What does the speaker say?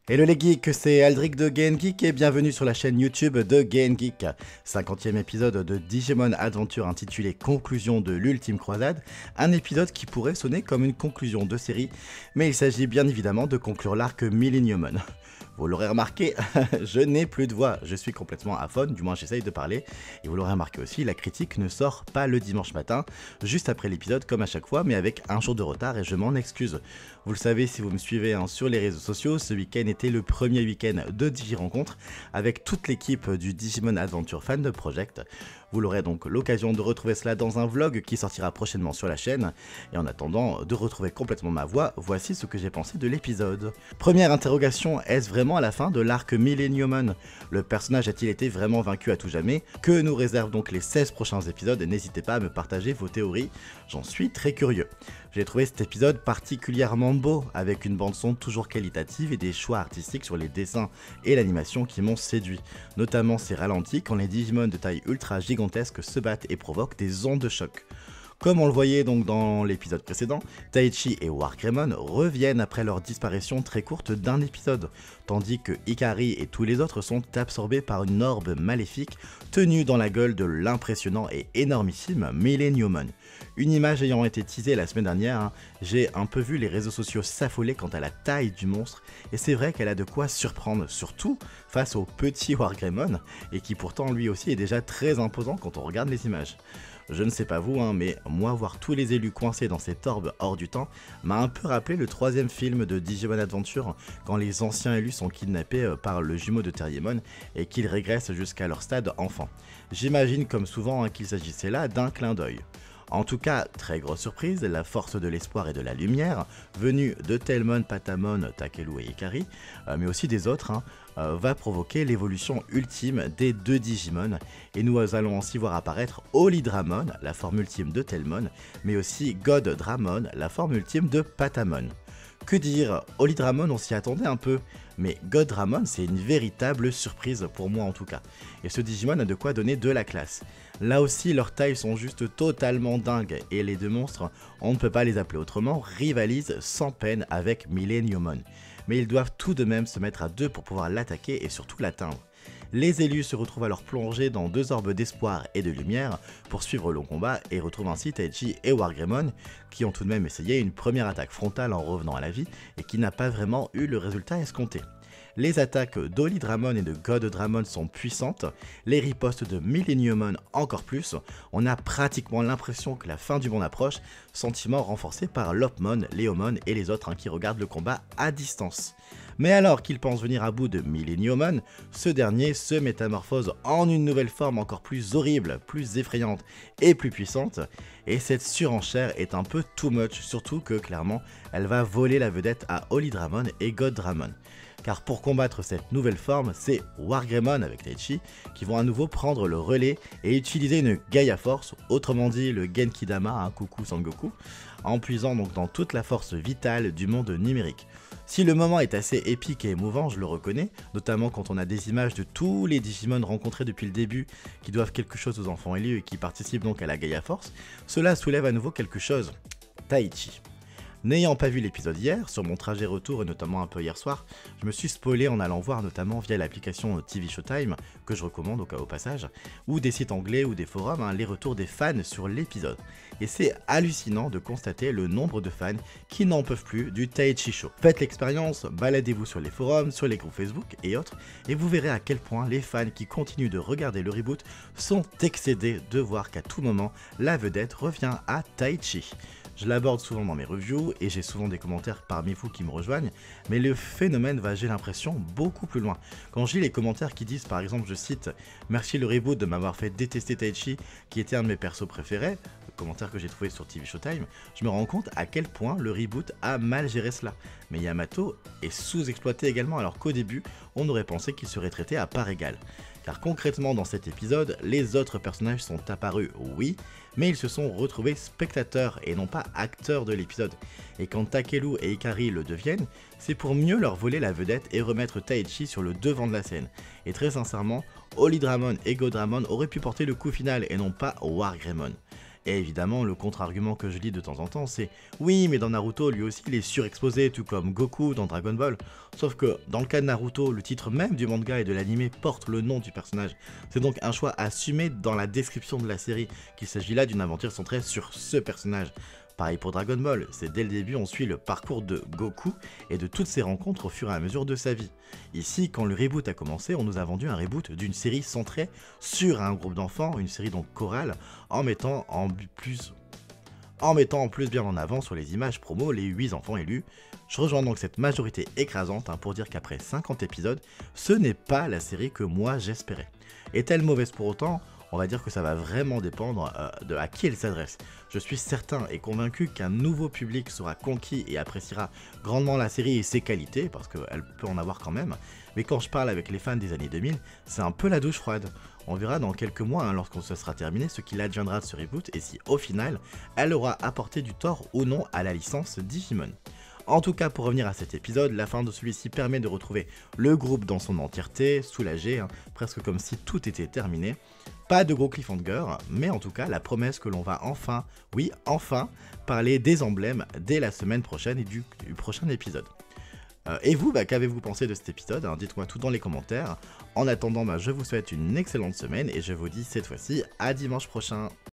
Hello les geeks, c'est Aldric de GameGeek et bienvenue sur la chaîne YouTube de GameGeek. 50e épisode de Digimon Adventure intitulé Conclusion de l'Ultime Croisade, un épisode qui pourrait sonner comme une conclusion de série, mais il s'agit bien évidemment de conclure l'arc Millenniumon. Vous l'aurez remarqué, je n'ai plus de voix, je suis complètement aphone, du moins j'essaye de parler, et vous l'aurez remarqué aussi, la critique ne sort pas le dimanche matin, juste après l'épisode comme à chaque fois, mais avec un jour de retard et je m'en excuse. Vous le savez si vous me suivez sur les réseaux sociaux, ce week-end était le premier week-end de Digi-Rencontre avec toute l'équipe du Digimon Adventure Fan Project. Vous l'aurez donc l'occasion de retrouver cela dans un vlog qui sortira prochainement sur la chaîne. Et en attendant de retrouver complètement ma voix, voici ce que j'ai pensé de l'épisode. Première interrogation, est-ce vraiment à la fin de l'arc Millenniumon? Le personnage a-t-il été vraiment vaincu à tout jamais? Que nous réservent donc les 16 prochains épisodes? N'hésitez pas à me partager vos théories, j'en suis très curieux. J'ai trouvé cet épisode particulièrement beau, avec une bande-son toujours qualitative et des choix artistiques sur les dessins et l'animation qui m'ont séduit, notamment ces ralentis quand les Digimon de taille ultra gigantesque se battent et provoquent des ondes de choc. Comme on le voyait donc dans l'épisode précédent, Taichi et Wargreymon reviennent après leur disparition très courte d'un épisode, tandis que Ikari et tous les autres sont absorbés par une orbe maléfique tenue dans la gueule de l'impressionnant et énormissime Millenniumon. Une image ayant été teasée la semaine dernière, j'ai un peu vu les réseaux sociaux s'affoler quant à la taille du monstre, et c'est vrai qu'elle a de quoi surprendre, surtout face au petit Wargreymon, et qui pourtant lui aussi est déjà très imposant quand on regarde les images. Je ne sais pas vous, mais moi voir tous les élus coincés dans cette orbe hors du temps m'a un peu rappelé le troisième film de Digimon Adventure quand les anciens élus sont kidnappés par le jumeau de Terriermon et qu'ils régressent jusqu'à leur stade enfant. J'imagine comme souvent qu'il s'agissait là d'un clin d'œil. En tout cas, très grosse surprise, la force de l'espoir et de la lumière, venue de Telmon, Patamon, Takelu et Ikari, mais aussi des autres, va provoquer l'évolution ultime des deux Digimon, et nous allons ainsi voir apparaître Holydramon, la forme ultime de Telmon, mais aussi Goddramon, la forme ultime de Patamon. Que dire, Holydramon on s'y attendait un peu, mais Goddramon c'est une véritable surprise pour moi en tout cas, et ce Digimon a de quoi donner de la classe. Là aussi leurs tailles sont juste totalement dingues, et les deux monstres, on ne peut pas les appeler autrement, rivalisent sans peine avec Millenniumon, mais ils doivent tout de même se mettre à deux pour pouvoir l'attaquer et surtout l'atteindre. Les élus se retrouvent alors plongés dans deux orbes d'espoir et de lumière pour suivre le combat et retrouvent ainsi Taichi et Wargreymon qui ont tout de même essayé une première attaque frontale en revenant à la vie et qui n'a pas vraiment eu le résultat escompté. Les attaques d'Holydramon et de Goddramon sont puissantes, les ripostes de Millenniumon encore plus, on a pratiquement l'impression que la fin du monde approche, sentiment renforcé par Lopmon, Leomon et les autres qui regardent le combat à distance. Mais alors qu'ils pensent venir à bout de Millenniumon, ce dernier se métamorphose en une nouvelle forme encore plus horrible, plus effrayante et plus puissante, et cette surenchère est un peu too much, surtout que clairement elle va voler la vedette à Holydramon et Goddramon. Car pour combattre cette nouvelle forme, c'est Wargreymon avec Taichi qui vont à nouveau prendre le relais et utiliser une Gaia Force, autrement dit le Genkidama, coucou Sangoku, en puisant donc dans toute la force vitale du monde numérique. Si le moment est assez épique et émouvant, je le reconnais, notamment quand on a des images de tous les Digimon rencontrés depuis le début qui doivent quelque chose aux enfants élus et qui participent donc à la Gaia Force, cela soulève à nouveau quelque chose. Taichi. N'ayant pas vu l'épisode hier, sur mon trajet retour et notamment un peu hier soir, je me suis spoilé en allant voir notamment via l'application TV Showtime, que je recommande au passage, ou des sites anglais ou des forums, les retours des fans sur l'épisode. Et c'est hallucinant de constater le nombre de fans qui n'en peuvent plus du Taichi Show. Faites l'expérience, baladez-vous sur les forums, sur les groupes Facebook et autres, et vous verrez à quel point les fans qui continuent de regarder le reboot sont excédés de voir qu'à tout moment, la vedette revient à Taichi. Je l'aborde souvent dans mes reviews et j'ai souvent des commentaires parmi vous qui me rejoignent, mais le phénomène va, j'ai l'impression, beaucoup plus loin. Quand je lis les commentaires qui disent par exemple, je cite « Merci le reboot de m'avoir fait détester Taichi qui était un de mes persos préférés », le commentaire que j'ai trouvé sur TV Showtime, je me rends compte à quel point le reboot a mal géré cela. Mais Yamato est sous-exploité également alors qu'au début, on aurait pensé qu'il serait traité à part égale. Car concrètement dans cet épisode, les autres personnages sont apparus, oui, mais ils se sont retrouvés spectateurs et non pas acteurs de l'épisode. Et quand Takelu et Ikari le deviennent, c'est pour mieux leur voler la vedette et remettre Taichi sur le devant de la scène. Et très sincèrement, Holydramon et Goddramon auraient pu porter le coup final et non pas Wargreymon. Et évidemment, le contre-argument que je lis de temps en temps, c'est oui, mais dans Naruto, lui aussi, il est surexposé, tout comme Goku dans Dragon Ball. Sauf que dans le cas de Naruto, le titre même du manga et de l'anime porte le nom du personnage. C'est donc un choix assumé dans la description de la série, qu'il s'agit là d'une aventure centrée sur ce personnage. Pareil pour Dragon Ball, c'est dès le début on suit le parcours de Goku et de toutes ses rencontres au fur et à mesure de sa vie. Ici, quand le reboot a commencé, on nous a vendu un reboot d'une série centrée sur un groupe d'enfants, une série donc chorale, en mettant en plus bien en avant sur les images promo les 8 enfants élus. Je rejoins donc cette majorité écrasante pour dire qu'après 50 épisodes, ce n'est pas la série que moi j'espérais. Est-elle mauvaise pour autant ? On va dire que ça va vraiment dépendre de à qui elle s'adresse. Je suis certain et convaincu qu'un nouveau public sera conquis et appréciera grandement la série et ses qualités, parce qu'elle peut en avoir quand même, mais quand je parle avec les fans des années 2000, c'est un peu la douche froide. On verra dans quelques mois, lorsqu'on se sera terminé, ce qu'il adviendra de ce reboot et si au final, elle aura apporté du tort ou non à la licence Digimon. En tout cas, pour revenir à cet épisode, la fin de celui-ci permet de retrouver le groupe dans son entièreté, soulagé, presque comme si tout était terminé. Pas de gros cliffhanger, mais en tout cas la promesse que l'on va enfin, oui enfin, parler des emblèmes dès la semaine prochaine et du prochain épisode. Et vous, qu'avez-vous pensé de cet épisode ? Dites-moi tout dans les commentaires. En attendant, je vous souhaite une excellente semaine et je vous dis cette fois-ci à dimanche prochain.